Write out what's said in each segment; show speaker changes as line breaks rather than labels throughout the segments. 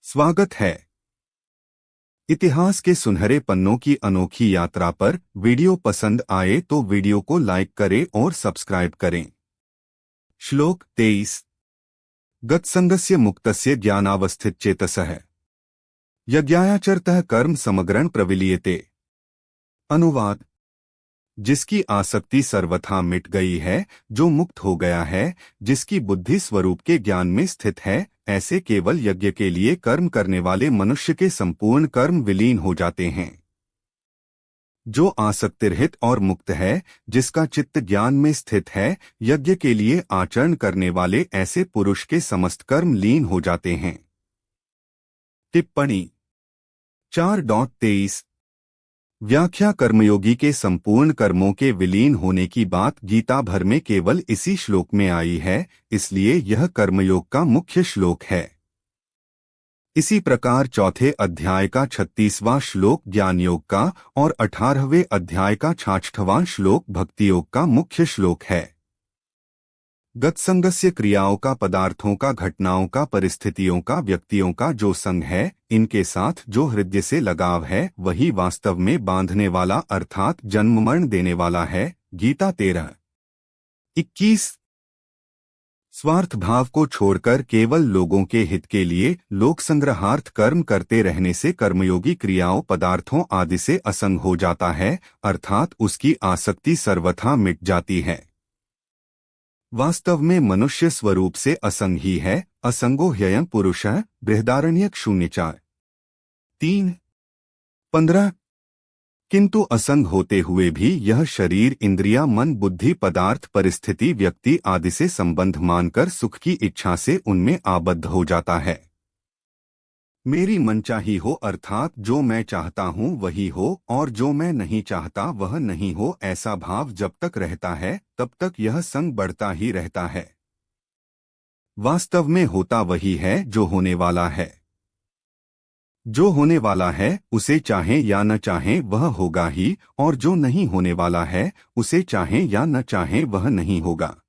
स्वागत है। इतिहास के सुनहरे पन्नों की अनोखी यात्रा पर वीडियो पसंद आए तो वीडियो को लाइक करें और सब्सक्राइब करें। श्लोक 23। गत्संगस्य मुक्तस्य ज्ञानावस्थितचेतसः यज्ञायाचरतः कर्म समग्रं प्रविलीयते। अनुवाद। जिसकी आसक्ति सर्वथा मिट गई है, जो मुक्त हो गया है, जिसकी बुद्धि स्वरूप के ज्ञान में स्थित है, ऐसे केवल यज्ञ के लिए कर्म करने वाले मनुष्य के संपूर्ण कर्म विलीन हो जाते हैं। जो आसक्तिरहित और मुक्त है, जिसका चित्त ज्ञान में स्थित है, यज्ञ के लिए आचरण करने वाले ऐसे पुरुष के समस्त कर्म लीन हो जाते हैं। टिप्पणी 4.23। व्याख्या। कर्मयोगी के संपूर्ण कर्मों के विलीन होने की बात गीता भर में केवल इसी श्लोक में आई है, इसलिए यह कर्मयोग का मुख्य श्लोक है। इसी प्रकार चौथे अध्याय का 36वां श्लोक ज्ञानयोग का और 18वें अध्याय का 66वां श्लोक भक्तियोग का मुख्य श्लोक है। गत्संगस्य क्रियाओं का, पदार्थों का, घटनाओं का, परिस्थितियों का, व्यक्तियों का जो संग है, इनके साथ जो हृदय से लगाव है, वही वास्तव में बांधने वाला अर्थात जन्म मरण देने वाला है। गीता 13:21। स्वार्थ भाव को छोड़कर केवल लोगों के हित के लिए लोक संग्रहार्थ कर्म करते रहने से कर्मयोगी क्रियाओं, पदार्थों आदि से असंग हो जाता है, अर्थात उसकी आसक्ति सर्वथा मिट जाती है। वास्तव में मनुष्य स्वरूप से असंग ही है। असंगो ह्ययं पुरुषः। बृहदारण्यक 0:4-3-15। किंतु असंग होते हुए भी यह शरीर, इंद्रिया, मन, बुद्धि, पदार्थ, परिस्थिति, व्यक्ति आदि से संबंध मानकर सुख की इच्छा से उनमें आबद्ध हो जाता है। मेरी मनचाही हो अर्थात जो मैं चाहता हूँ वही हो और जो मैं नहीं चाहता वह नहीं हो, ऐसा भाव जब तक रहता है तब तक यह संग बढ़ता ही रहता है। वास्तव में होता वही है जो होने वाला है। जो होने वाला है उसे चाहे या न चाहे वह होगा ही, और जो नहीं होने वाला है उसे चाहे या न चाहे वह नहीं होगा।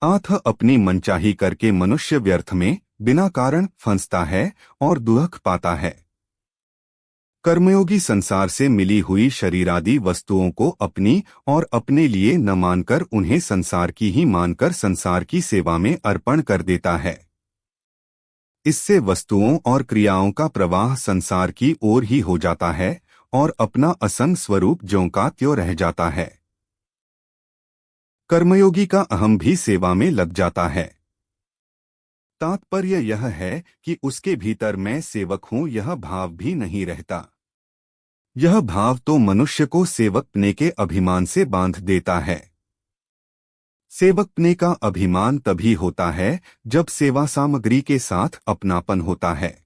आथ अपनी मनचाही करके मनुष्य व्यर्थ में बिना कारण फंसता है और दुख पाता है। कर्मयोगी संसार से मिली हुई शरीरादि वस्तुओं को अपनी और अपने लिए न मानकर उन्हें संसार की ही मानकर संसार की सेवा में अर्पण कर देता है। इससे वस्तुओं और क्रियाओं का प्रवाह संसार की ओर ही हो जाता है और अपना असंग स्वरूप ज्यों का त्यों रह जाता है। कर्मयोगी का अहम भी सेवा में लग जाता है। तात्पर्य यह है कि उसके भीतर मैं सेवक हूं यह भाव भी नहीं रहता। यह भाव तो मनुष्य को सेवकपने के अभिमान से बांध देता है। सेवकपने का अभिमान तभी होता है जब सेवा सामग्री के साथ अपनापन होता है।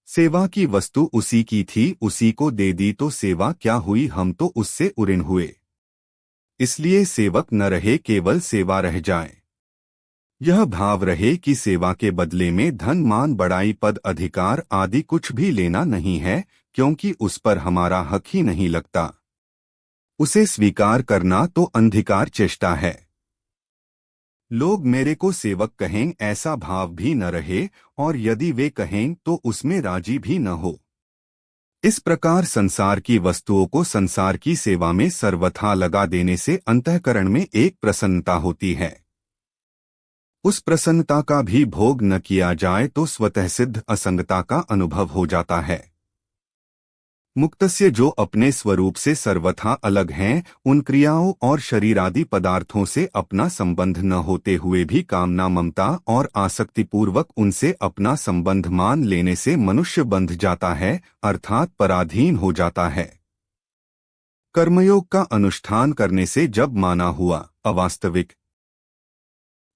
सेवा की वस्तु उसी की थी, उसी को दे दी तो सेवा क्या हुई, हम तो उससे उऋण हुए। इसलिए सेवक न रहे, केवल सेवा रह जाए। यह भाव रहे कि सेवा के बदले में धन, मान, बड़ाई, पद, अधिकार आदि कुछ भी लेना नहीं है, क्योंकि उस पर हमारा हक ही नहीं लगता। उसे स्वीकार करना तो अंधिकार चेष्टा है। लोग मेरे को सेवक कहें ऐसा भाव भी न रहे, और यदि वे कहें तो उसमें राजी भी न हो। इस प्रकार संसार की वस्तुओं को संसार की सेवा में सर्वथा लगा देने से अंतःकरण में एक प्रसन्नता होती है। उस प्रसन्नता का भी भोग न किया जाए तो स्वतः सिद्ध असंगता का अनुभव हो जाता है। मुक्तस्य जो अपने स्वरूप से सर्वथा अलग हैं, उन क्रियाओं और शरीरादि पदार्थों से अपना संबंध न होते हुए भी कामना, ममता और आसक्तिपूर्वक उनसे अपना संबंध मान लेने से मनुष्य बंध जाता है, अर्थात पराधीन हो जाता है। कर्मयोग का अनुष्ठान करने से जब माना हुआ अवास्तविक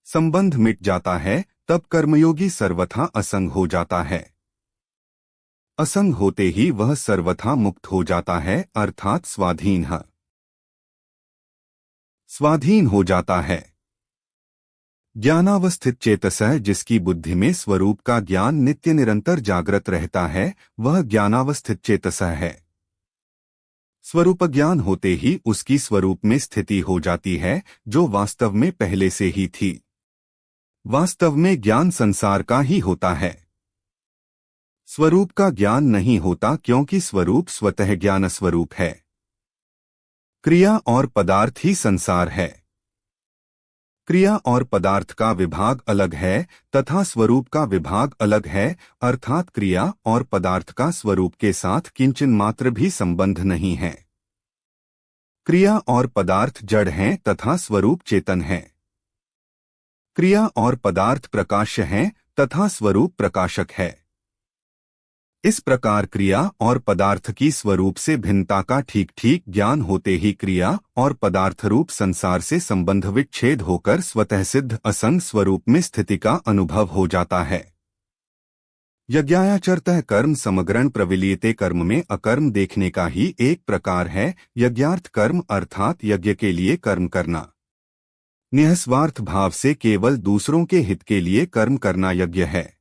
संबंध मिट जाता है, तब कर्मयोगी सर्वथा असंग हो जाता है। असंग होते ही वह सर्वथा मुक्त हो जाता है, अर्थात स्वाधीन हो जाता है। ज्ञानावस्थित चेतसः, जिसकी बुद्धि में स्वरूप का ज्ञान नित्य निरंतर जागृत रहता है, वह ज्ञानावस्थित चेतसः है। स्वरूप ज्ञान होते ही उसकी स्वरूप में स्थिति हो जाती है, जो वास्तव में पहले से ही थी। वास्तव में ज्ञान संसार का ही होता है। स्वरूप का ज्ञान नहीं होता क्योंकि स्वरूप स्वतः ज्ञान स्वरूप है। क्रिया और पदार्थ ही संसार है। क्रिया और पदार्थ का विभाग अलग है तथा स्वरूप का विभाग अलग है, अर्थात क्रिया और पदार्थ का स्वरूप के साथ किंचन मात्र भी संबंध नहीं है। क्रिया और पदार्थ जड़ हैं तथा स्वरूप चेतन है। क्रिया और पदार्थ प्रकाश्य हैं तथा स्वरूप प्रकाशक है। इस प्रकार क्रिया और पदार्थ की स्वरूप से भिन्नता का ठीक ठीक ज्ञान होते ही क्रिया और पदार्थ रूप संसार से संबंध विच्छेद होकर स्वतः सिद्ध असंग स्वरूप में स्थिति का अनुभव हो जाता है। यज्ञायाचरतः कर्म समग्रण प्रविलीयते कर्म में अकर्म देखने का ही एक प्रकार है यज्ञार्थ कर्म, अर्थात यज्ञ के लिए कर्म करना। निःस्वार्थ भाव से केवल दूसरों के हित के लिए कर्म करना यज्ञ है।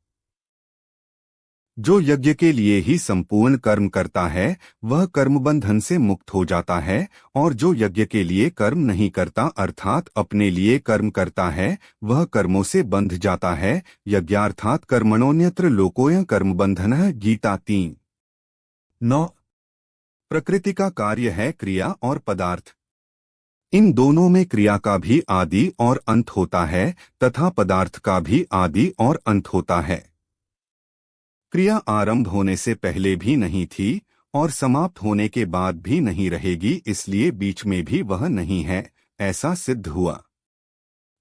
जो यज्ञ के लिए ही संपूर्ण कर्म करता है वह कर्मबंधन से मुक्त हो जाता है, और जो यज्ञ के लिए कर्म नहीं करता अर्थात अपने लिए कर्म करता है वह कर्मों से बंध जाता है। यज्ञार्थात कर्मणोन्यत्र लोकोयं कर्मबंधनः। गीता 3:9। प्रकृति का कार्य है क्रिया और पदार्थ। इन दोनों में क्रिया का भी आदि और अंत होता है तथा पदार्थ का भी आदि और अंत होता है। क्रिया आरंभ होने से पहले भी नहीं थी और समाप्त होने के बाद भी नहीं रहेगी, इसलिए बीच में भी वह नहीं है, ऐसा सिद्ध हुआ।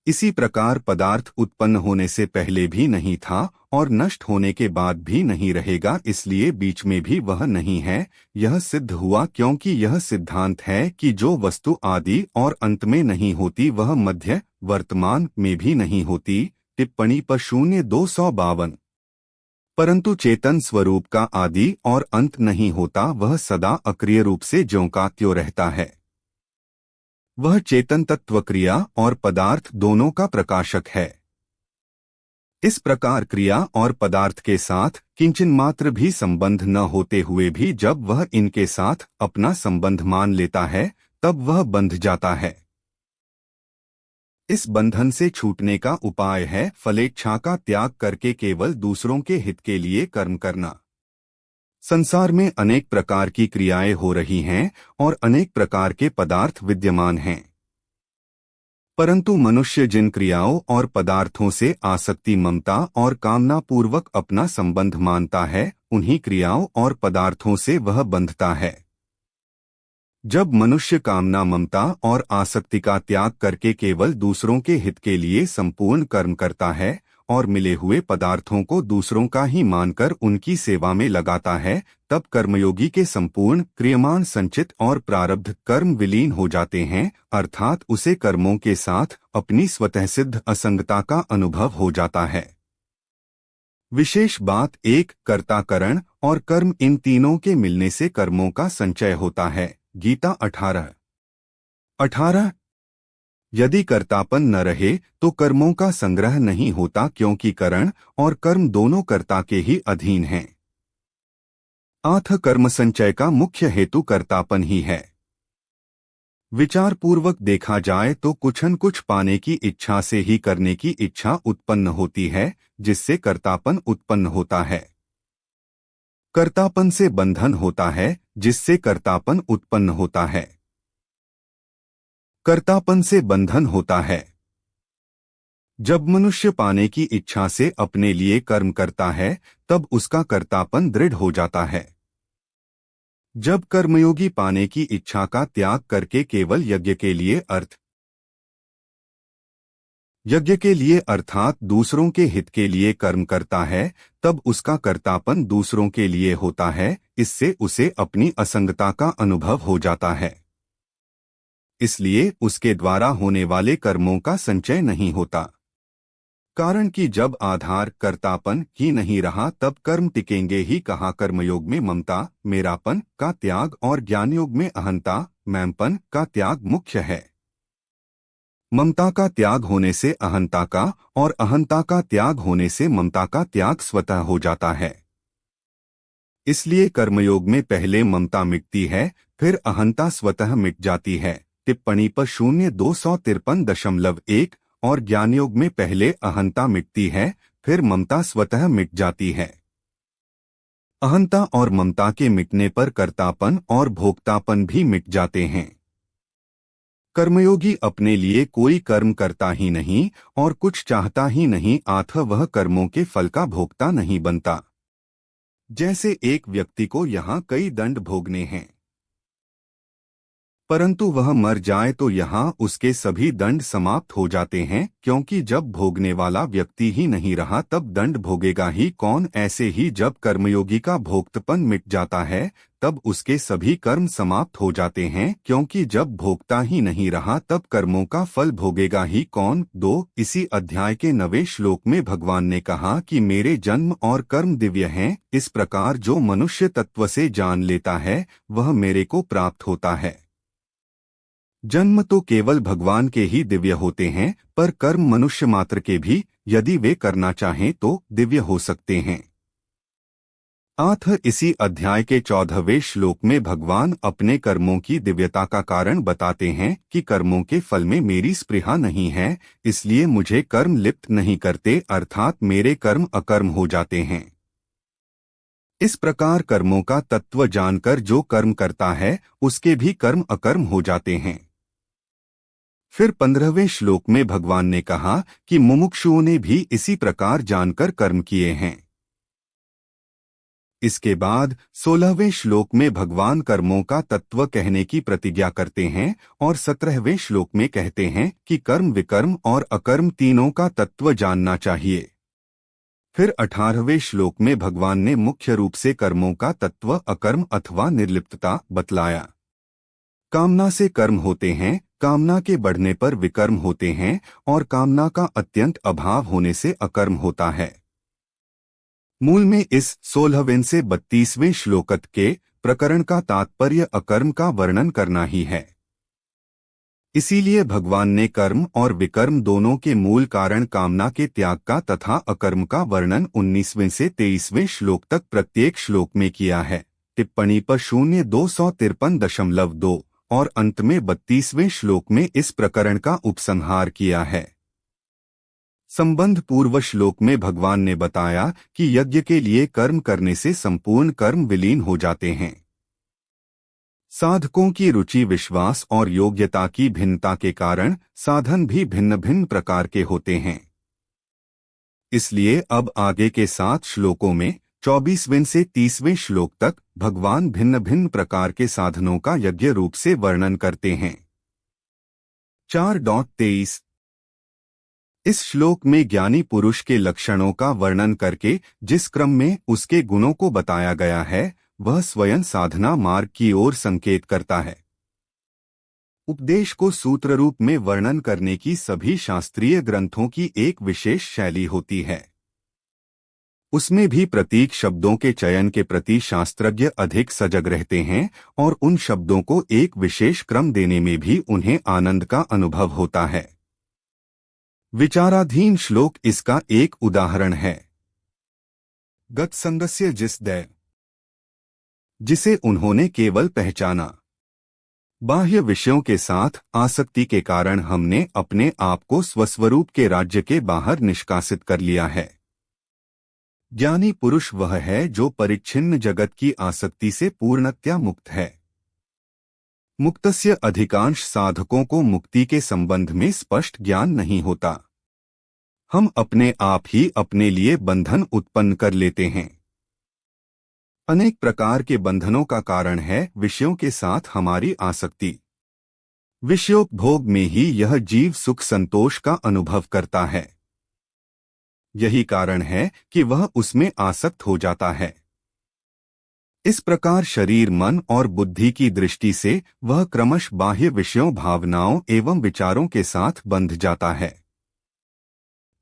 इसी प्रकार पदार्थ उत्पन्न होने से पहले भी नहीं था और नष्ट होने के बाद भी नहीं रहेगा, इसलिए बीच में भी वह नहीं है, यह सिद्ध हुआ क्योंकि यह सिद्धांत है कि जो वस्तु आदि और अंत में नहीं होती वह मध्य वर्तमान में भी नहीं होती। टिप्पणी पर 0:252। परंतु चेतन स्वरूप का आदि और अंत नहीं होता, वह सदा अक्रिय रूप से ज्यों का त्यों रहता है। वह चेतन तत्व क्रिया और पदार्थ दोनों का प्रकाशक है। इस प्रकार क्रिया और पदार्थ के साथ किंचन मात्र भी संबंध न होते हुए भी जब वह इनके साथ अपना संबंध मान लेता है तब वह बंध जाता है। इस बंधन से छूटने का उपाय है फलेच्छा का त्याग करके केवल दूसरों के हित के लिए कर्म करना। संसार में अनेक प्रकार की क्रियाएं हो रही हैं और अनेक प्रकार के पदार्थ विद्यमान हैं, परंतु मनुष्य जिन क्रियाओं और पदार्थों से आसक्ति ममता और कामना पूर्वक अपना संबंध मानता है उन्हीं क्रियाओं और पदार्थों से वह बंधता है। जब मनुष्य कामना ममता और आसक्ति का त्याग करके केवल दूसरों के हित के लिए संपूर्ण कर्म करता है और मिले हुए पदार्थों को दूसरों का ही मानकर उनकी सेवा में लगाता है, तब कर्मयोगी के संपूर्ण क्रियमाण संचित और प्रारब्ध कर्म विलीन हो जाते हैं, अर्थात उसे कर्मों के साथ अपनी स्वतः सिद्ध असंगता का अनुभव हो जाता है। विशेष बात एक कर्ता-करण और कर्म इन तीनों के मिलने से कर्मों का संचय होता है। गीता 18:18। यदि कर्तापन न रहे तो कर्मों का संग्रह नहीं होता क्योंकि करण और कर्म दोनों कर्ता के ही अधीन हैं। आथ कर्म संचय का मुख्य हेतु कर्तापन ही है। विचार पूर्वक देखा जाए तो कुछ न कुछ पाने की इच्छा से ही करने की इच्छा उत्पन्न होती है, जिससे कर्तापन उत्पन्न होता है। कर्तापन से बंधन होता है जिससे कर्तापन उत्पन्न होता है। कर्तापन से बंधन होता है। जब मनुष्य पाने की इच्छा से अपने लिए कर्म करता है तब उसका कर्तापन दृढ़ हो जाता है। जब कर्मयोगी पाने की इच्छा का त्याग करके केवल यज्ञ के लिए अर्थात दूसरों के हित के लिए कर्म करता है तब उसका कर्तापन दूसरों के लिए होता है, इससे उसे अपनी असंगता का अनुभव हो जाता है। इसलिए उसके द्वारा होने वाले कर्मों का संचय नहीं होता, कारण कि जब आधार कर्तापन ही नहीं रहा तब कर्म टिकेंगे ही कहाँ। कर्मयोग में ममता मेरापन का त्याग और ज्ञानयोग में अहंता मैंपन का त्याग मुख्य है। ममता का त्याग होने से अहंता का और अहंता का त्याग होने से ममता का त्याग स्वतः हो जाता है। इसलिए कर्मयोग में पहले ममता मिटती है फिर अहंता स्वतः मिट जाती है। टिप्पणी पर 0:253.1 और ज्ञानयोग में पहले अहंता मिटती है फिर ममता स्वतः मिट जाती है। अहंता और ममता के मिटने पर कर्तापन और भोक्तापन भी मिट जाते हैं। कर्मयोगी अपने लिए कोई कर्म करता ही नहीं और कुछ चाहता ही नहीं, अतः वह कर्मों के फल का भोक्ता नहीं बनता। जैसे एक व्यक्ति को यहाँ कई दंड भोगने हैं, परंतु वह मर जाए तो यहाँ उसके सभी दंड समाप्त हो जाते हैं, क्योंकि जब भोगने वाला व्यक्ति ही नहीं रहा तब दंड भोगेगा ही कौन। ऐसे ही जब कर्मयोगी का भोक्तपन मिट जाता है तब उसके सभी कर्म समाप्त हो जाते हैं, क्योंकि जब भोक्ता ही नहीं रहा तब कर्मों का फल भोगेगा ही कौन। 2 इसी अध्याय के 9वें श्लोक में भगवान ने कहा कि मेरे जन्म और कर्म दिव्य हैं, इस प्रकार जो मनुष्य तत्व से जान लेता है वह मेरे को प्राप्त होता है। जन्म तो केवल भगवान के ही दिव्य होते हैं, पर कर्म मनुष्य मात्र के भी, यदि वे करना चाहें तो दिव्य हो सकते हैं। इसी अध्याय के 14वें श्लोक में भगवान अपने कर्मों की दिव्यता का कारण बताते हैं कि कर्मों के फल में मेरी स्पृहा नहीं है, इसलिए मुझे कर्म लिप्त नहीं करते, अर्थात मेरे कर्म अकर्म हो जाते हैं। इस प्रकार कर्मों का तत्व जानकर जो कर्म करता है उसके भी कर्म अकर्म हो जाते हैं। फिर 15वें श्लोक में भगवान ने कहा कि मुमुक्षुओं ने भी इसी प्रकार जानकर कर्म किए हैं। इसके बाद 16वें श्लोक में भगवान कर्मों का तत्व कहने की प्रतिज्ञा करते हैं और 17वें श्लोक में कहते हैं कि कर्म विकर्म और अकर्म तीनों का तत्व जानना चाहिए। फिर 18वें श्लोक में भगवान ने मुख्य रूप से कर्मों का तत्व अकर्म अथवा निर्लिप्तता बतलाया। कामना से कर्म होते हैं, कामना के बढ़ने पर विकर्म होते हैं और कामना का अत्यंत अभाव होने से अकर्म होता है। मूल में इस 16वें से 32वें श्लोकत के प्रकरण का तात्पर्य अकर्म का वर्णन करना ही है। इसीलिए भगवान ने कर्म और विकर्म दोनों के मूल कारण कामना के त्याग का तथा अकर्म का वर्णन 19वें से 23वें श्लोक तक प्रत्येक श्लोक में किया है। टिप्पणी पर 0253.2 और अंत में 32वें श्लोक में इस प्रकरण का उपसंहार किया है। संबंध पूर्व श्लोक में भगवान ने बताया कि यज्ञ के लिए कर्म करने से संपूर्ण कर्म विलीन हो जाते हैं। साधकों की रुचि, विश्वास और योग्यता की भिन्नता के कारण साधन भी भिन्न भिन्न प्रकार के होते हैं। इसलिए अब आगे के 7 श्लोकों में 24वें से 30वें श्लोक तक भगवान भिन्न भिन्न प्रकार के साधनों का यज्ञ रूप से वर्णन करते हैं। 4.23 इस श्लोक में ज्ञानी पुरुष के लक्षणों का वर्णन करके जिस क्रम में उसके गुणों को बताया गया है वह स्वयं साधना मार्ग की ओर संकेत करता है। उपदेश को सूत्र रूप में वर्णन करने की सभी शास्त्रीय ग्रंथों की एक विशेष शैली होती है। उसमें भी प्रतीक शब्दों के चयन के प्रति शास्त्रज्ञ अधिक सजग रहते हैं और उन शब्दों को एक विशेष क्रम देने में भी उन्हें आनंद का अनुभव होता है। विचाराधीन श्लोक इसका एक उदाहरण है। गतसंगस्य जिस दैव, जिसे उन्होंने केवल पहचाना। बाह्य विषयों के साथ आसक्ति के कारण हमने अपने आप को स्वस्वरूप के राज्य के बाहर निष्कासित कर लिया है। ज्ञानी पुरुष वह है जो परिच्छिन्न जगत की आसक्ति से पूर्णतया मुक्त है। मुक्तस्य अधिकांश साधकों को मुक्ति के संबंध में स्पष्ट ज्ञान नहीं होता। हम अपने आप ही अपने लिए बंधन उत्पन्न कर लेते हैं। अनेक प्रकार के बंधनों का कारण है विषयों के साथ हमारी आसक्ति। विषयोपभोग में ही यह जीव सुख संतोष का अनुभव करता है। यही कारण है कि वह उसमें आसक्त हो जाता है। इस प्रकार शरीर, मन और बुद्धि की दृष्टि से वह क्रमश बाह्य विषयों, भावनाओं एवं विचारों के साथ बंध जाता है।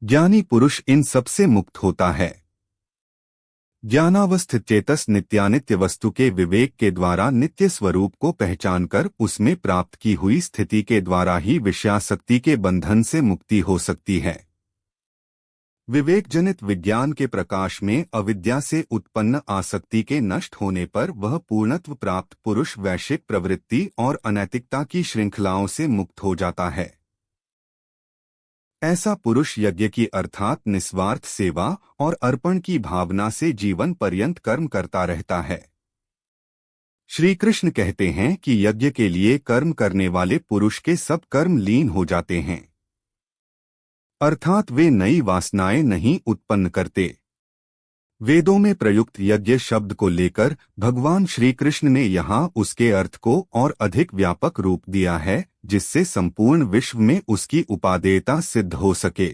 ज्ञानी पुरुष इन सब से मुक्त होता है। ज्ञानावस्थित चेतस नित्यानित्य वस्तु के विवेक के द्वारा नित्य स्वरूप को पहचानकर उसमें प्राप्त की हुई स्थिति के द्वारा ही विषयासक्ति के बंधन से मुक्ति हो सकती है। विवेक जनित विज्ञान के प्रकाश में अविद्या से उत्पन्न आसक्ति के नष्ट होने पर वह पूर्णत्व प्राप्त पुरुष वैश्विक प्रवृत्ति और अनैतिकता की श्रृंखलाओं से मुक्त हो जाता है। ऐसा पुरुष यज्ञ की अर्थात निस्वार्थ सेवा और अर्पण की भावना से जीवन पर्यंत कर्म करता रहता है। श्री कृष्ण कहते हैं कि यज्ञ के लिए कर्म करने वाले पुरुष के सब कर्म लीन हो जाते हैं, अर्थात वे नई वासनाएं नहीं उत्पन्न करते। वेदों में प्रयुक्त यज्ञ शब्द को लेकर भगवान श्री कृष्ण ने यहाँ उसके अर्थ को और अधिक व्यापक रूप दिया है, जिससे संपूर्ण विश्व में उसकी उपादेयता सिद्ध हो सके।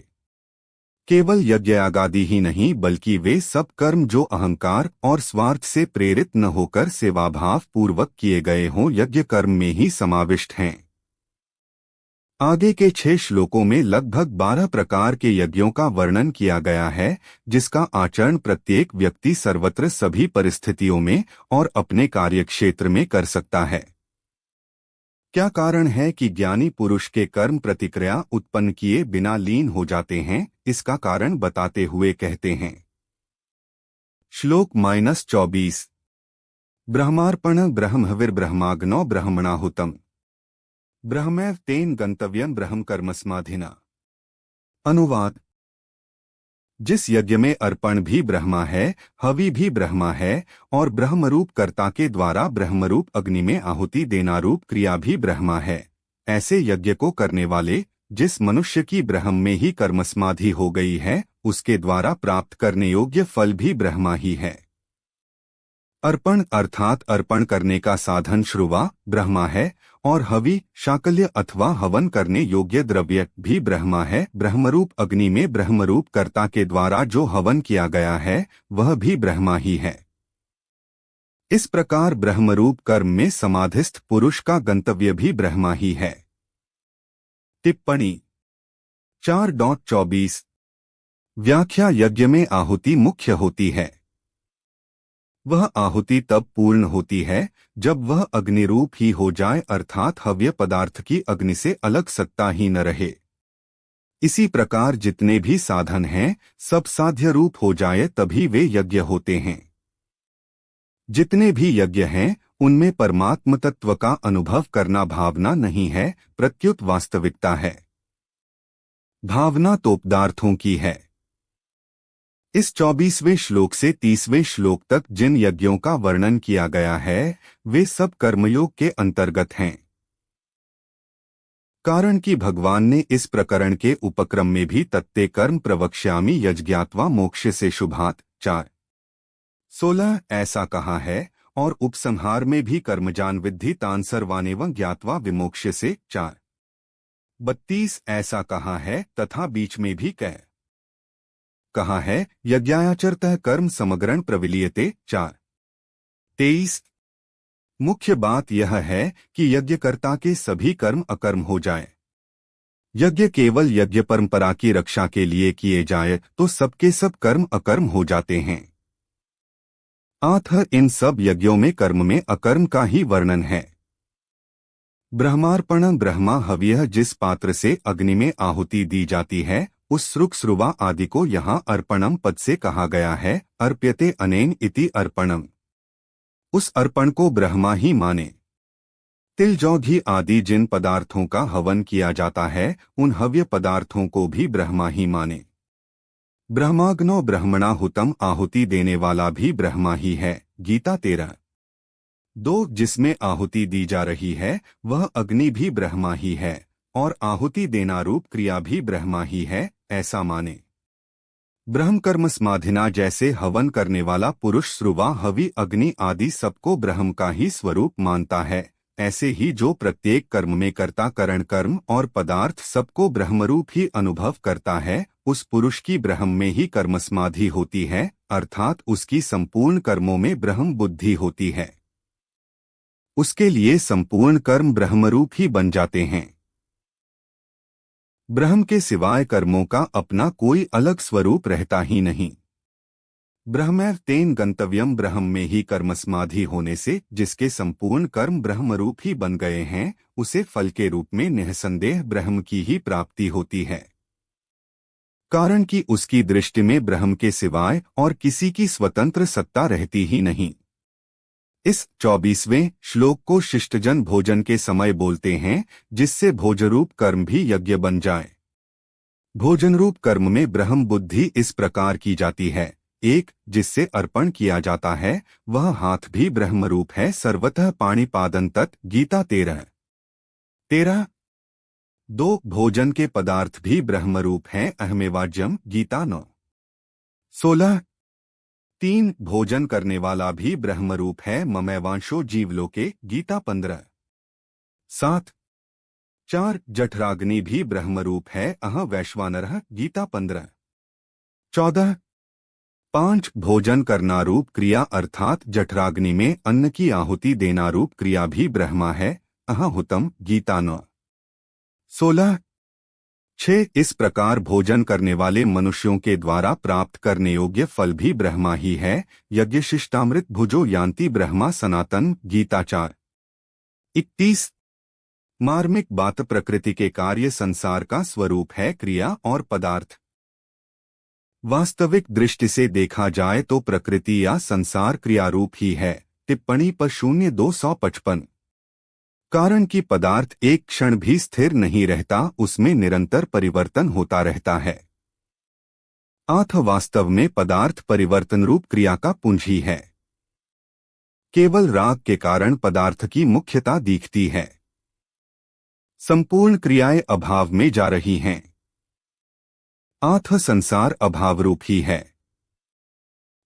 केवल यज्ञ आगादि ही नहीं बल्कि वे सब कर्म जो अहंकार और स्वार्थ से प्रेरित न होकर सेवाभाव पूर्वक किए गए हों यज्ञ कर्म में ही समाविष्ट हैं। आगे के 6 श्लोकों में लगभग 12 प्रकार के यज्ञों का वर्णन किया गया है, जिसका आचरण प्रत्येक व्यक्ति सर्वत्र सभी परिस्थितियों में और अपने कार्यक्षेत्र में कर सकता है। क्या कारण है कि ज्ञानी पुरुष के कर्म प्रतिक्रिया उत्पन्न किए बिना लीन हो जाते हैं? इसका कारण बताते हुए कहते हैं। श्लोक -24 ब्रह्मार्पण ब्रह्मविर्ब्रह्माग्नो ब्रह्मणाहुतम् ब्रह्मैव तेन गंतव्यम ब्रह्म कर्मस्माधिना। अनुवाद: जिस यज्ञ में अर्पण भी ब्रह्मा है, हवि भी ब्रह्मा है और ब्रह्मरूप कर्ता के द्वारा ब्रह्मरूप अग्नि में आहुति देना रूप क्रिया भी ब्रह्मा है, ऐसे यज्ञ को करने वाले जिस मनुष्य की ब्रह्म में ही कर्मसमाधि हो गई है, उसके द्वारा प्राप्त करने योग्य फल भी ब्रह्मा ही है। अर्पण अर्थात अर्पण करने का साधन श्रुवा ब्रह्मा है और हवि शाकल्य अथवा हवन करने योग्य द्रव्य भी ब्रह्मा है। ब्रह्मरूप अग्नि में ब्रह्मरूप कर्ता के द्वारा जो हवन किया गया है वह भी ब्रह्मा ही है। इस प्रकार ब्रह्मरूप कर्म में समाधिस्थ पुरुष का गंतव्य भी ब्रह्मा ही है। टिप्पणी 4.24 व्याख्या यज्ञ में आहुति मुख्य होती है। वह आहुति तब पूर्ण होती है जब वह अग्निरूप ही हो जाए, अर्थात हव्य पदार्थ की अग्नि से अलग सत्ता ही न रहे। इसी प्रकार जितने भी साधन हैं सब साध्य रूप हो जाए तभी वे यज्ञ होते हैं। जितने भी यज्ञ हैं उनमें परमात्म तत्व का अनुभव करना भावना नहीं है, प्रत्युत वास्तविकता है। भावना तो पदार्थों की है। इस 24वें श्लोक से 30वें श्लोक तक जिन यज्ञों का वर्णन किया गया है वे सब कर्मयोग के अंतर्गत हैं। कारण कि भगवान ने इस प्रकरण के उपक्रम में भी तत्ते कर्म प्रवक्ष्यामि यज्ञात्वा मोक्ष से शुभात् 4:16 ऐसा कहा है और उपसंहार में भी कर्मजान विद्धि तान सर्वानेवं ज्ञात्वा विमोक्ष से 4:32 ऐसा कहा है तथा बीच में भी कहा है यज्ञाचरतः कर्म समग्रण प्रविलीयते 4:23। मुख्य बात यह है कि यज्ञकर्ता के सभी कर्म अकर्म हो जाएं। यज्ञ केवल यज्ञ परंपरा की रक्षा के लिए किए जाए तो सबके सब कर्म अकर्म हो जाते हैं। अतः इन सब यज्ञों में कर्म में अकर्म का ही वर्णन है। ब्रह्मार्पण ब्रह्मा हव्यः जिस पात्र से अग्नि में आहुति दी जाती है उस श्रुक श्रुवा आदि को यहाँ अर्पणम पद से कहा गया है। अर्प्यते अनेन इति अर्पणम, उस अर्पण को ब्रह्मा ही माने। तिल जौ घी आदि जिन पदार्थों का हवन किया जाता है उन हव्य पदार्थों को भी ब्रह्मा ही माने। ब्रह्माग्नो ब्रह्मणाहुतम आहुति देने वाला भी ब्रह्मा ही है। गीता 13:2 जिसमें आहुति दी जा रही है वह अग्नि भी ब्रह्मा ही है और आहुति देना रूप क्रिया भी ब्रह्मा ही है, ऐसा माने। ब्रह्म कर्म समाधिना जैसे हवन करने वाला पुरुष श्रुवा हवि अग्नि आदि सबको ब्रह्म का ही स्वरूप मानता है, ऐसे ही जो प्रत्येक कर्म में कर्ता करण कर्म और पदार्थ सबको ब्रह्मरूप ही अनुभव करता है उस पुरुष की ब्रह्म में ही कर्म समाधि होती है, अर्थात उसकी संपूर्ण कर्मों में ब्रह्म बुद्धि होती है। उसके लिए संपूर्ण कर्म ब्रह्मरूप ही बन जाते हैं। ब्रह्म के सिवाय कर्मों का अपना कोई अलग स्वरूप रहता ही नहीं। ब्रह्मैव तेन गंतव्यम ब्रह्म में ही कर्म समाधि होने से जिसके संपूर्ण कर्म ब्रह्मरूप ही बन गए हैं उसे फल के रूप में निःसंदेह ब्रह्म की ही प्राप्ति होती है। कारण कि उसकी दृष्टि में ब्रह्म के सिवाय और किसी की स्वतंत्र सत्ता रहती ही नहीं। इस 24वें श्लोक को शिष्टजन भोजन के समय बोलते हैं जिससे भोजरूप कर्म भी यज्ञ बन जाए। भोजन रूप कर्म में ब्रह्म बुद्धि इस प्रकार की जाती है। एक, जिससे अर्पण किया जाता है वह हाथ भी ब्रह्म रूप है। सर्वतः पाणिपादं तत् गीता 13। दो, भोजन के पदार्थ भी ब्रह्म रूप हैं। अहमेवाज्यम गीता 9:16। तीन, भोजन करने वाला भी ब्रह्म रूप है। ममैवांशो जीवलोके गीता 15:7। चार, जठराग्नि भी ब्रह्म रूप है। वैश्वानरः गीता 15:14। पांच, भोजन करना रूप क्रिया अर्थात जठराग्नि में अन्न की आहुति देना रूप क्रिया भी ब्रह्मा है। हुतम गीता 9:16। छह, इस प्रकार भोजन करने वाले मनुष्यों के द्वारा प्राप्त करने योग्य फल भी ब्रह्मा ही है। यज्ञ शिष्टामृत भुजो यान्ति ब्रह्मा सनातन गीता 4:21। मार्मिक बात, प्रकृति के कार्य संसार का स्वरूप है। क्रिया और पदार्थ वास्तविक दृष्टि से देखा जाए तो प्रकृति या संसार क्रियारूप ही है। टिप्पणी पर 0:255। कारण कि पदार्थ एक क्षण भी स्थिर नहीं रहता, उसमें निरंतर परिवर्तन होता रहता है। वास्तव में पदार्थ परिवर्तन रूप क्रिया का पुंज ही है। केवल राग के कारण पदार्थ की मुख्यता दिखती है। संपूर्ण क्रियाएं अभाव में जा रही हैं। संसार अभाव रूप ही है।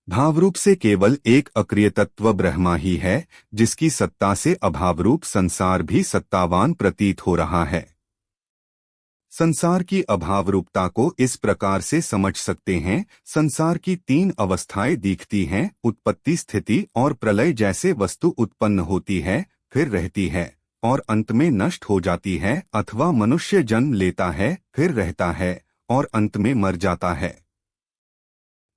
भाव रूप से केवल एक अक्रिय तत्व ब्रह्मा ही है, जिसकी सत्ता से अभाव रूप संसार भी सत्तावान प्रतीत हो रहा है। संसार की अभाव रूपता को इस प्रकार से समझ सकते हैं। संसार की तीन अवस्थाएं दिखती हैं। उत्पत्ति, स्थिति और प्रलय। जैसे वस्तु उत्पन्न होती है, फिर रहती है और अंत में नष्ट हो जाती है, अथवा मनुष्य जन्म लेता है, फिर रहता है और अंत में मर जाता है।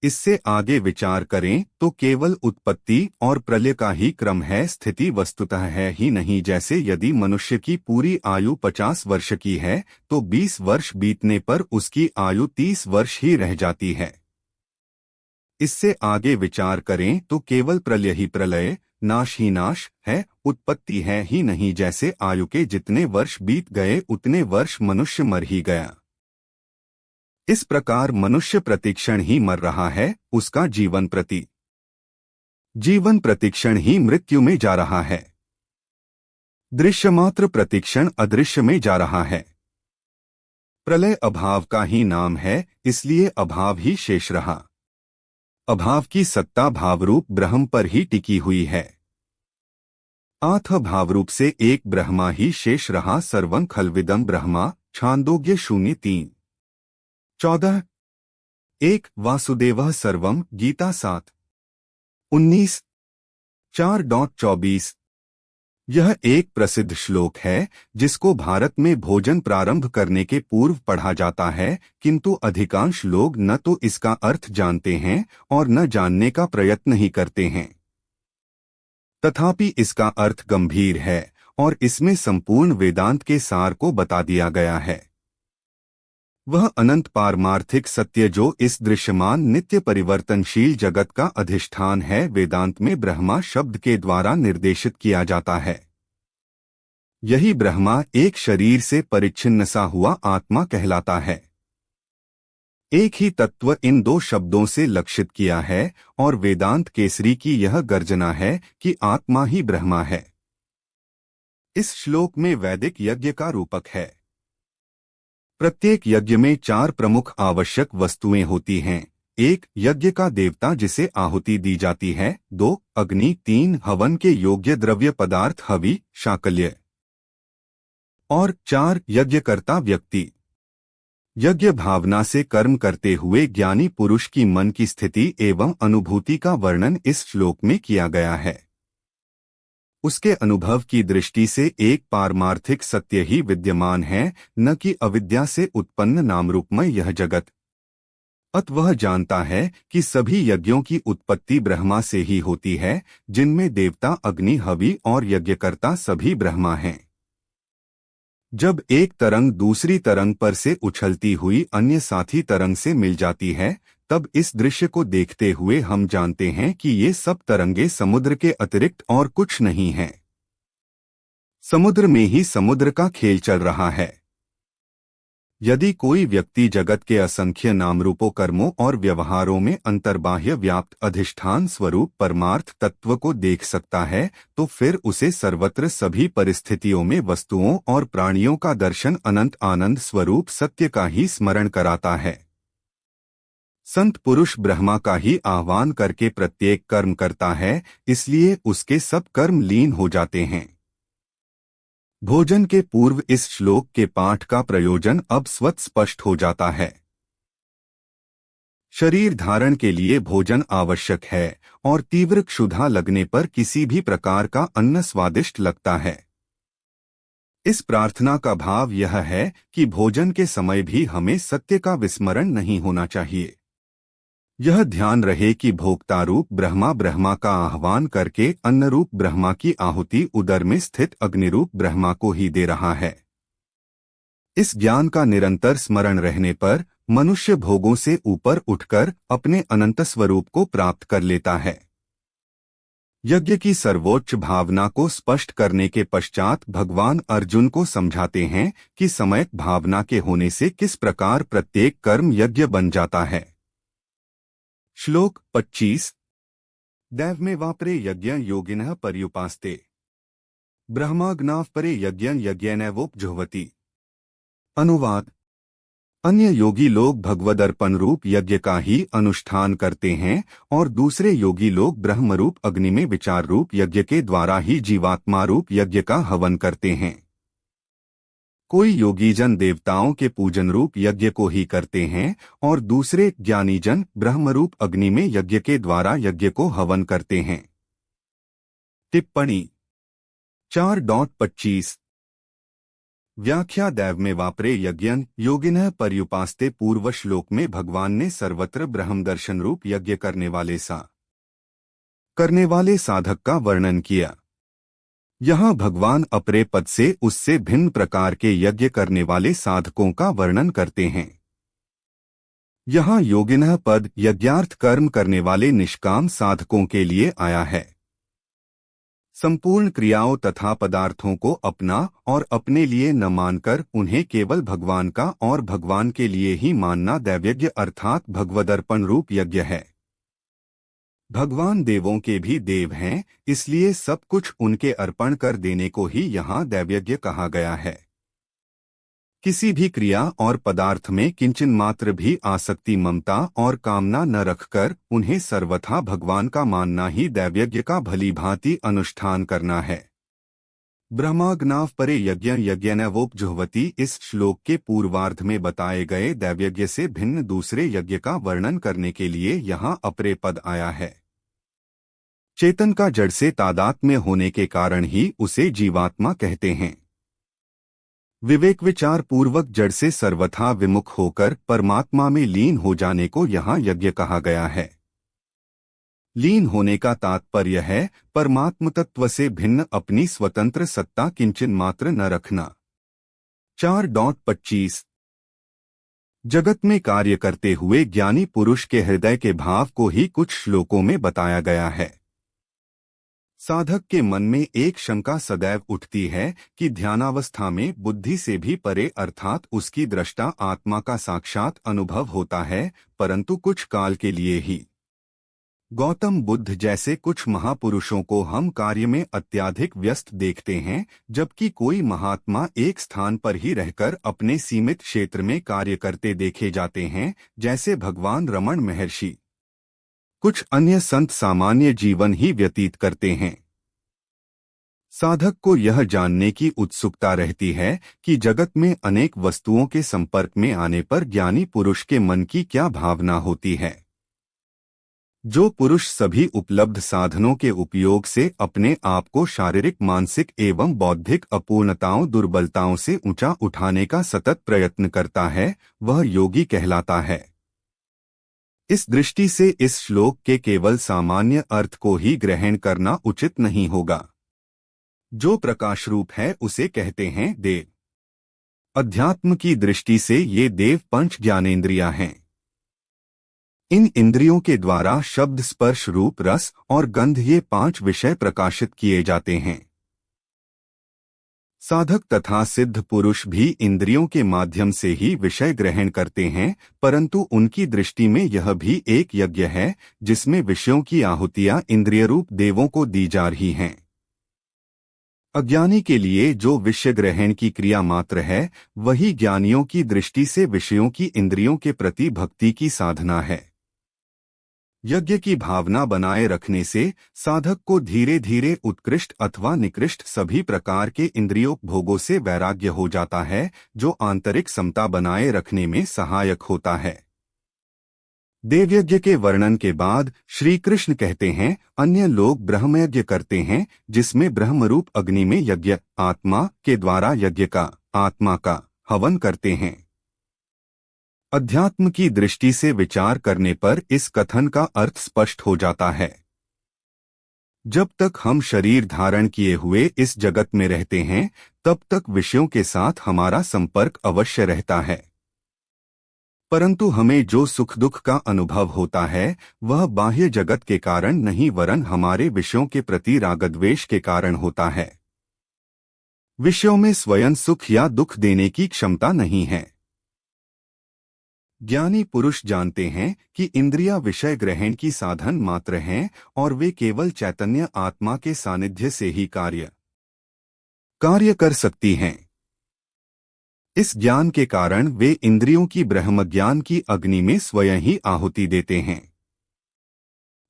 इससे आगे विचार करें तो केवल उत्पत्ति और प्रलय का ही क्रम है, स्थिति वस्तुतः है ही नहीं। जैसे यदि मनुष्य की पूरी आयु 50 वर्ष की है तो 20 वर्ष बीतने पर उसकी आयु 30 वर्ष ही रह जाती है। इससे आगे विचार करें तो केवल प्रलय ही प्रलय, नाश ही नाश है, उत्पत्ति है ही नहीं। जैसे आयु के जितने वर्ष बीत गए उतने वर्ष मनुष्य मर ही गया। इस प्रकार मनुष्य प्रतिक्षण ही मर रहा है, उसका जीवन प्रतिक्षण ही मृत्यु में जा रहा है। दृश्यमात्र प्रतिक्षण अदृश्य में जा रहा है। प्रलय अभाव का ही नाम है, इसलिए अभाव ही शेष रहा। अभाव की सत्ता भावरूप ब्रह्म पर ही टिकी हुई है। भावरूप से एक ब्रह्मा ही शेष रहा। सर्वं खल्विदं ब्रह्मा। छांदोग्य 0:3-14। एक, वासुदेवः सर्वम् गीता 7:19। 4:24। यह एक प्रसिद्ध श्लोक है जिसको भारत में भोजन प्रारंभ करने के पूर्व पढ़ा जाता है, किंतु अधिकांश लोग न तो इसका अर्थ जानते हैं और न जानने का प्रयत्न ही करते हैं। तथापि इसका अर्थ गंभीर है और इसमें संपूर्ण वेदांत के सार को बता दिया गया है। वह अनंत पारमार्थिक सत्य जो इस दृश्यमान नित्य परिवर्तनशील जगत का अधिष्ठान है, वेदांत में ब्रह्मा शब्द के द्वारा निर्देशित किया जाता है। यही ब्रह्मा एक शरीर से परिच्छिन्न सा हुआ आत्मा कहलाता है। एक ही तत्व इन दो शब्दों से लक्षित किया है और वेदांत केसरी की यह गर्जना है कि आत्मा ही ब्रह्मा है। इस श्लोक में वैदिक यज्ञ का रूपक है। प्रत्येक यज्ञ में 4 प्रमुख आवश्यक वस्तुएं होती हैं। 1, यज्ञ का देवता जिसे आहुति दी जाती है। 2, अग्नि। 3, हवन के योग्य द्रव्य पदार्थ हवि, शाकल्य। और 4, यज्ञकर्ता व्यक्ति। यज्ञ भावना से कर्म करते हुए ज्ञानी पुरुष की मन की स्थिति एवं अनुभूति का वर्णन इस श्लोक में किया गया है। उसके अनुभव की दृष्टि से एक पारमार्थिक सत्य ही विद्यमान है, न कि अविद्या से उत्पन्न नामरूपमय यह जगत। अत वह जानता है कि सभी यज्ञों की उत्पत्ति ब्रह्मा से ही होती है, जिनमें देवता, अग्नि, हवि और यज्ञकर्ता सभी ब्रह्मा हैं। जब एक तरंग दूसरी तरंग पर से उछलती हुई अन्य साथी तरंग से मिल जाती है, तब इस दृश्य को देखते हुए हम जानते हैं कि ये सब तरंगे समुद्र के अतिरिक्त और कुछ नहीं हैं। समुद्र में ही समुद्र का खेल चल रहा है। यदि कोई व्यक्ति जगत के असंख्य नामरूपों कर्मों और व्यवहारों में अंतर्बाह्य व्याप्त अधिष्ठान स्वरूप परमार्थ तत्व को देख सकता है, तो फिर उसे सर्वत्र सभी परिस्थितियों में वस्तुओं और प्राणियों का दर्शन अनंत आनंद स्वरूप सत्य का ही स्मरण कराता है। संत पुरुष ब्रह्मा का ही आह्वान करके प्रत्येक कर्म करता है, इसलिए उसके सब कर्म लीन हो जाते हैं। भोजन के पूर्व इस श्लोक के पाठ का प्रयोजन अब स्वतः स्पष्ट हो जाता है। शरीर धारण के लिए भोजन आवश्यक है और तीव्र क्षुधा लगने पर किसी भी प्रकार का अन्न स्वादिष्ट लगता है। इस प्रार्थना का भाव यह है कि भोजन के समय भी हमें सत्य का विस्मरण नहीं होना चाहिए। यह ध्यान रहे कि भोक्ता रूप ब्रह्मा का आह्वान करके अन्न रूप ब्रह्मा की आहुति उदर में स्थित अग्निरूप ब्रह्मा को ही दे रहा है। इस ज्ञान का निरंतर स्मरण रहने पर मनुष्य भोगों से ऊपर उठकर अपने अनंत स्वरूप को प्राप्त कर लेता है। यज्ञ की सर्वोच्च भावना को स्पष्ट करने के पश्चात भगवान अर्जुन को समझाते हैं कि सम्यक भावना के होने से किस प्रकार प्रत्येक कर्म यज्ञ बन जाता है। श्लोक 25 दैव में वापरे यज्ञ योगिनः पर्युपास्ते ब्रह्माग्नाव परे यज्ञ यज्ञैनैवोपजुह्वति। अनुवाद। अन्य योगी लोग भगवदर्पण रूप यज्ञ का ही अनुष्ठान करते हैं और दूसरे योगी लोग ब्रह्मरूप अग्नि में विचार रूप यज्ञ के द्वारा ही जीवात्मा रूप यज्ञ का हवन करते हैं। कोई योगीजन देवताओं के पूजन रूप यज्ञ को ही करते हैं और दूसरे ज्ञानीजन ब्रह्मरूप अग्नि में यज्ञ के द्वारा यज्ञ को हवन करते हैं। टिप्पणी 4.25 व्याख्या दैव में वापरे यज्ञन योगिनः पर्युपास्ते। पूर्व श्लोक में भगवान ने सर्वत्र ब्रह्म दर्शन रूप यज्ञ करने वाले साधक का वर्णन किया। यहाँ भगवान अपरे पद से उससे भिन्न प्रकार के यज्ञ करने वाले साधकों का वर्णन करते हैं। यहाँ योगिनः पद यज्ञार्थ कर्म करने वाले निष्काम साधकों के लिए आया है। संपूर्ण क्रियाओं तथा पदार्थों को अपना और अपने लिए न मानकर उन्हें केवल भगवान का और भगवान के लिए ही मानना दैवयज्ञ अर्थात भगवदर्पण रूप यज्ञ है। भगवान देवों के भी देव हैं, इसलिए सब कुछ उनके अर्पण कर देने को ही यहाँ दैवयज्ञ कहा गया है। किसी भी क्रिया और पदार्थ में किंचन मात्र भी आसक्ति ममता और कामना न रखकर उन्हें सर्वथा भगवान का मानना ही दैवयज्ञ का भली भांति अनुष्ठान करना है। ब्रह्माग्नाव परे यज्ञ यज्ञैनैवोपजुह्वति। इस श्लोक के पूर्वार्ध में बताए गए दैवयज्ञ से भिन्न दूसरे यज्ञ का वर्णन करने के लिए यहाँ अपरे पद आया है। चेतन का जड़ से तादात्म्य होने के कारण ही उसे जीवात्मा कहते हैं। विवेक विचार पूर्वक जड़ से सर्वथा विमुख होकर परमात्मा में लीन हो जाने को यहाँ यज्ञ कहा गया है। लीन होने का तात्पर्य है परमात्म तत्व से भिन्न अपनी स्वतंत्र सत्ता किंचन मात्र न रखना। 4.25 जगत में कार्य करते हुए ज्ञानी पुरुष के हृदय के भाव को ही कुछ श्लोकों में बताया गया है। साधक के मन में एक शंका सदैव उठती है कि ध्यानावस्था में बुद्धि से भी परे अर्थात उसकी दृष्टा आत्मा का साक्षात अनुभव होता है, परंतु कुछ काल के लिए ही। गौतम बुद्ध जैसे कुछ महापुरुषों को हम कार्य में अत्यधिक व्यस्त देखते हैं, जबकि कोई महात्मा एक स्थान पर ही रहकर अपने सीमित क्षेत्र में कार्य करते देखे जाते हैं, जैसे भगवान रमण महर्षि। कुछ अन्य संत सामान्य जीवन ही व्यतीत करते हैं। साधक को यह जानने की उत्सुकता रहती है कि जगत में अनेक वस्तुओं के संपर्क में आने पर ज्ञानी पुरुष के मन की क्या भावना होती है। जो पुरुष सभी उपलब्ध साधनों के उपयोग से अपने आप को शारीरिक मानसिक एवं बौद्धिक अपूर्णताओं दुर्बलताओं से ऊंचा उठाने का सतत प्रयत्न करता है, वह योगी कहलाता है। इस दृष्टि से इस श्लोक के केवल सामान्य अर्थ को ही ग्रहण करना उचित नहीं होगा। जो प्रकाश रूप है उसे कहते हैं देव। अध्यात्म की दृष्टि से ये देव पंच ज्ञानेंद्रियां हैं। इन इंद्रियों के द्वारा शब्द स्पर्श रूप रस और गंध ये 5 विषय प्रकाशित किए जाते हैं। साधक तथा सिद्ध पुरुष भी इंद्रियों के माध्यम से ही विषय ग्रहण करते हैं, परंतु उनकी दृष्टि में यह भी एक यज्ञ है जिसमें विषयों की आहुतियां इंद्रिय रूप देवों को दी जा रही हैं। अज्ञानी के लिए जो विषय ग्रहण की क्रिया मात्र है, वही ज्ञानियों की दृष्टि से विषयों की इंद्रियों के प्रति भक्ति की साधना है। यज्ञ की भावना बनाए रखने से साधक को धीरे धीरे उत्कृष्ट अथवा निकृष्ट सभी प्रकार के इंद्रियोपभोगों से वैराग्य हो जाता है, जो आंतरिक समता बनाए रखने में सहायक होता है। देवयज्ञ के वर्णन के बाद श्री कृष्ण कहते हैं, अन्य लोग ब्रह्मयज्ञ करते हैं जिसमें ब्रह्मरूप अग्नि में यज्ञ आत्मा के द्वारा यज्ञ का आत्मा का हवन करते हैं। अध्यात्म की दृष्टि से विचार करने पर इस कथन का अर्थ स्पष्ट हो जाता है। जब तक हम शरीर धारण किए हुए इस जगत में रहते हैं, तब तक विषयों के साथ हमारा संपर्क अवश्य रहता है, परंतु हमें जो सुख दुख का अनुभव होता है वह बाह्य जगत के कारण नहीं, वरन हमारे विषयों के प्रति रागद्वेष के कारण होता है। विषयों में स्वयं सुख या दुख देने की क्षमता नहीं है। ज्ञानी पुरुष जानते हैं कि इंद्रियां विषय ग्रहण की साधन मात्र हैं और वे केवल चैतन्य आत्मा के सानिध्य से ही कार्य कर सकती हैं। इस ज्ञान के कारण वे इंद्रियों की ब्रह्मज्ञान की अग्नि में स्वयं ही आहुति देते हैं।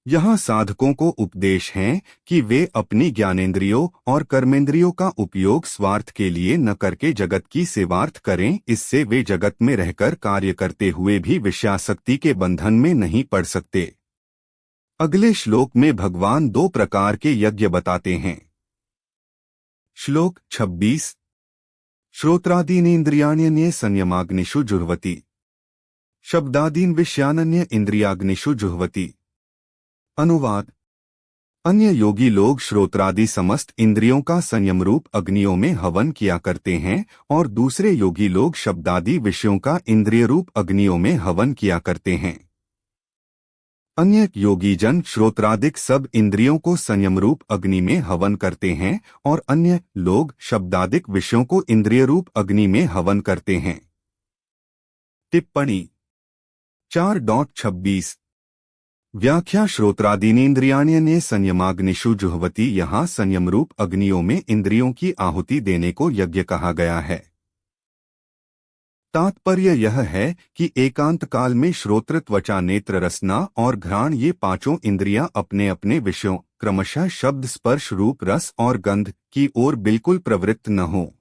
यहाँ साधकों को उपदेश है कि वे अपनी ज्ञानेंद्रियों और कर्मेंद्रियों का उपयोग स्वार्थ के लिए न करके जगत की सेवार्थ करें। इससे वे जगत में रहकर कार्य करते हुए भी विषयासक्ति के बंधन में नहीं पड़ सकते। अगले श्लोक में भगवान दो प्रकार के यज्ञ बताते हैं। श्लोक 26। श्रोत्रादीनेन्द्रियाण्यन्ये संयमाग्निषु जुह्वति, शब्दादीन विषयानन्य इंद्रियाग्निषु जुह्वति। अनुवाद। अन्य योगी लोग श्रोत्रादि समस्त इंद्रियों का संयम रूप अग्नियों में हवन किया करते हैं और दूसरे योगी लोग शब्दादि विषयों का इंद्रिय रूप अग्नियों में हवन किया करते हैं। अन्य योगी जन श्रोत्रादिक सब इंद्रियों को संयम रूप अग्नि में हवन करते हैं और अन्य लोग शब्दादिक विषयों को इंद्रिय रूप अग्नि में हवन करते हैं। टिप्पणी 4.26 व्याख्या। श्रोत्रादीनेन्द्रियाण्यन्ये संयमाग्निषु जुह्वति, यहाँ संयम रूप अग्नियों में इंद्रियों की आहुति देने को यज्ञ कहा गया है। तात्पर्य यह है कि एकांत काल में श्रोत्र, त्वचा, नेत्र, रसना और घ्राण ये पांचों इंद्रियां अपने अपने विषयों क्रमशः शब्द, स्पर्श, रूप, रस और गंध की ओर बिल्कुल प्रवृत्त न हो।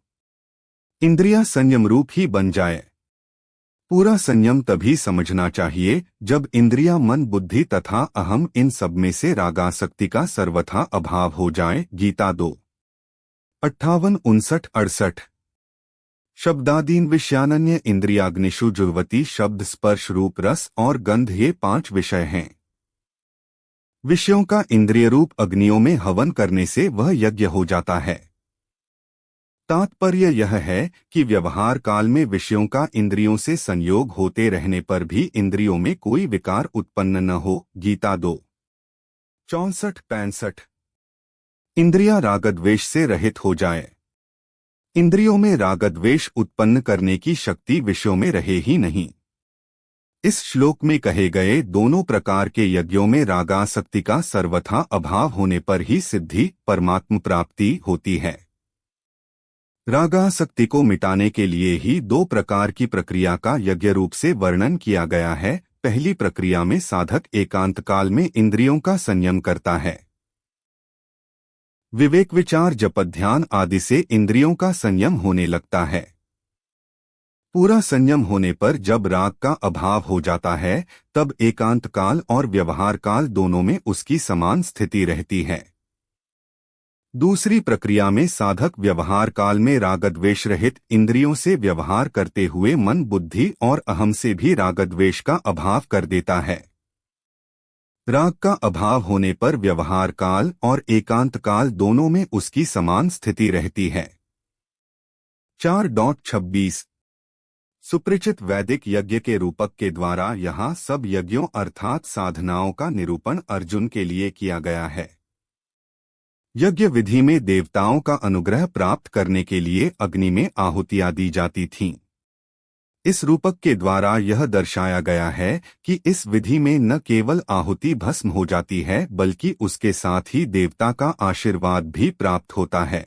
इंद्रियां संयम रूप ही बन जाए। पूरा संयम तभी समझना चाहिए जब इंद्रियां, मन, बुद्धि तथा अहम इन सब में से रागासक्ति का सर्वथा अभाव हो जाए। गीता 2:58-59-68। शब्दादीन विषयानन्य इंद्रियाग्निषु जुह्वति, शब्द, स्पर्श, रूप, रस और गंध ये 5 विषय हैं। विषयों का इंद्रिय रूप अग्नियों में हवन करने से वह यज्ञ हो जाता है। तात्पर्य यह है कि व्यवहार काल में विषयों का इंद्रियों से संयोग होते रहने पर भी इंद्रियों में कोई विकार उत्पन्न न हो। गीता 2:64-65। इंद्रियां रागद्वेष से रहित हो जाए। इंद्रियों में रागद्वेष उत्पन्न करने की शक्ति विषयों में रहे ही नहीं। इस श्लोक में कहे गए दोनों प्रकार के यज्ञों में रागासक्ति का सर्वथा अभाव होने पर ही सिद्धि, परमात्म प्राप्ति होती है। रागासक्ति को मिटाने के लिए ही 2 प्रकार की प्रक्रिया का यज्ञ रूप से वर्णन किया गया है। पहली प्रक्रिया में साधक एकांत काल में इंद्रियों का संयम करता है। विवेक, विचार, जप, ध्यान आदि से इंद्रियों का संयम होने लगता है। पूरा संयम होने पर जब राग का अभाव हो जाता है, तब एकांत काल और व्यवहार काल दोनों में उसकी समान स्थिति रहती है। दूसरी प्रक्रिया में साधक व्यवहार काल में रागद्वेष रहित इंद्रियों से व्यवहार करते हुए मन, बुद्धि और अहम से भी रागद्वेष का अभाव कर देता है। राग का अभाव होने पर व्यवहार काल और एकांत काल दोनों में उसकी समान स्थिति रहती है। 4.26 सुपरिचित वैदिक यज्ञ के रूपक के द्वारा यहाँ सब यज्ञों अर्थात साधनाओं का निरूपण अर्जुन के लिए किया गया है। यज्ञ विधि में देवताओं का अनुग्रह प्राप्त करने के लिए अग्नि में आहुतियां दी जाती थीं। इस रूपक के द्वारा यह दर्शाया गया है कि इस विधि में न केवल आहुति भस्म हो जाती है बल्कि उसके साथ ही देवता का आशीर्वाद भी प्राप्त होता है।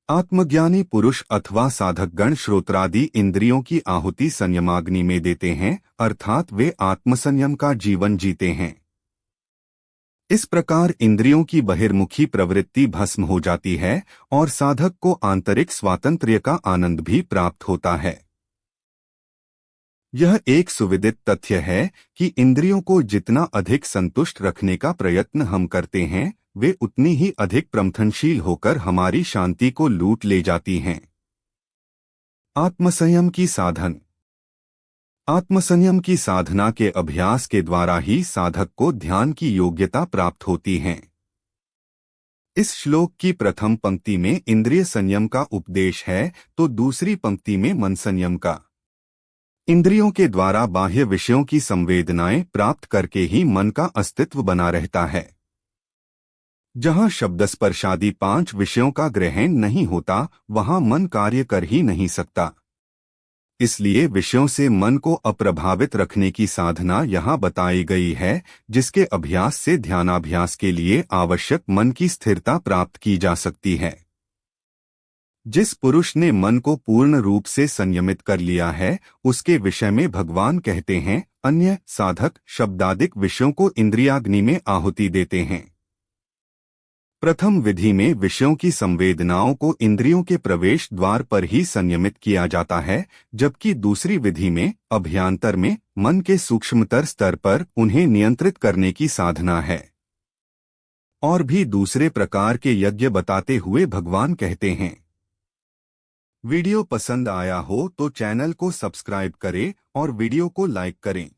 आत्मज्ञानी पुरुष अथवा साधकगण श्रोत्रादि इंद्रियों की आहुति संयमाग्नि में देते हैं, अर्थात वे आत्मसंयम का जीवन जीते हैं। इस प्रकार इंद्रियों की बहिर्मुखी प्रवृत्ति भस्म हो जाती है और साधक को आंतरिक स्वातंत्र्य का आनंद भी प्राप्त होता है। यह एक सुविदित तथ्य है कि इंद्रियों को जितना अधिक संतुष्ट रखने का प्रयत्न हम करते हैं, वे उतनी ही अधिक प्रमथनशील होकर हमारी शांति को लूट ले जाती हैं। आत्मसंयम की साधन। आत्मसंयम की साधना के अभ्यास के द्वारा ही साधक को ध्यान की योग्यता प्राप्त होती है। इस श्लोक की प्रथम पंक्ति में इंद्रिय संयम का उपदेश है तो दूसरी पंक्ति में मन संयम का। इंद्रियों के द्वारा बाह्य विषयों की संवेदनाएं प्राप्त करके ही मन का अस्तित्व बना रहता है। जहां शब्दस्पर्शादि 5 विषयों का ग्रहण नहीं होता, वहां मन कार्य कर ही नहीं सकता। इसलिए विषयों से मन को अप्रभावित रखने की साधना यहाँ बताई गई है, जिसके अभ्यास से ध्यानाभ्यास के लिए आवश्यक मन की स्थिरता प्राप्त की जा सकती है। जिस पुरुष ने मन को पूर्ण रूप से संयमित कर लिया है, उसके विषय में भगवान कहते हैं, अन्य साधक शब्दादिक विषयों को इंद्रियाग्नि में आहुति देते हैं। प्रथम विधि में विषयों की संवेदनाओं को इंद्रियों के प्रवेश द्वार पर ही संयमित किया जाता है, जबकि दूसरी विधि में अभ्यांतर में मन के सूक्ष्मतर स्तर पर उन्हें नियंत्रित करने की साधना है। और भी दूसरे प्रकार के यज्ञ बताते हुए भगवान कहते हैं। वीडियो पसंद आया हो तो चैनल को सब्सक्राइब करें और वीडियो को लाइक करें।